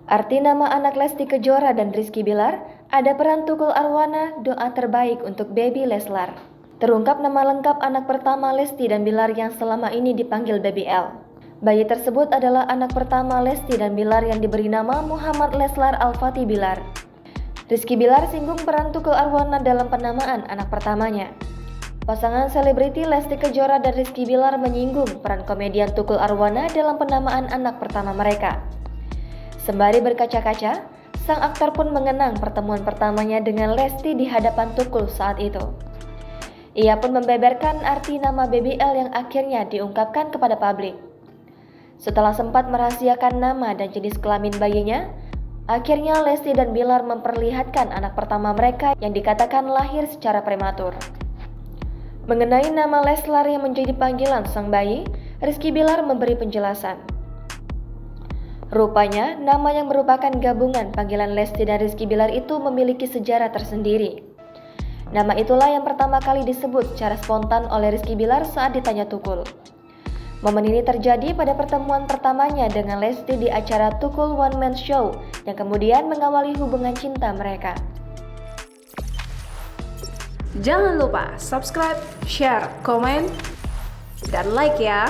Arti nama anak Lesti Kejora dan Rizky Bilar, ada peran Tukul Arwana, doa terbaik untuk Baby Leslar. Terungkap nama lengkap anak pertama Lesti dan Bilar yang selama ini dipanggil Baby L. Bayi tersebut adalah anak pertama Lesti dan Bilar yang diberi nama Muhammad Leslar Al-Fatih Bilar. Rizky Bilar singgung peran Tukul Arwana dalam penamaan anak pertamanya. Pasangan selebriti Lesti Kejora dan Rizky Bilar menyinggung peran komedian Tukul Arwana dalam penamaan anak pertama mereka. Sembari berkaca-kaca, sang aktor pun mengenang pertemuan pertamanya dengan Lesti di hadapan Tukul saat itu. Ia pun membeberkan arti nama Baby L yang akhirnya diungkapkan kepada publik. Setelah sempat merahasiakan nama dan jenis kelamin bayinya, akhirnya Lesti dan Bilar memperlihatkan anak pertama mereka yang dikatakan lahir secara prematur. Mengenai nama Leslar yang menjadi panggilan sang bayi, Rizky Bilar memberi penjelasan. Rupanya, nama yang merupakan gabungan panggilan Lesti dan Rizky Bilar itu memiliki sejarah tersendiri. Nama itulah yang pertama kali disebut secara spontan oleh Rizky Bilar saat ditanya Tukul. Momen ini terjadi pada pertemuan pertamanya dengan Lesti di acara Tukul One Man Show yang kemudian mengawali hubungan cinta mereka. Jangan lupa subscribe, share, komen, dan like ya!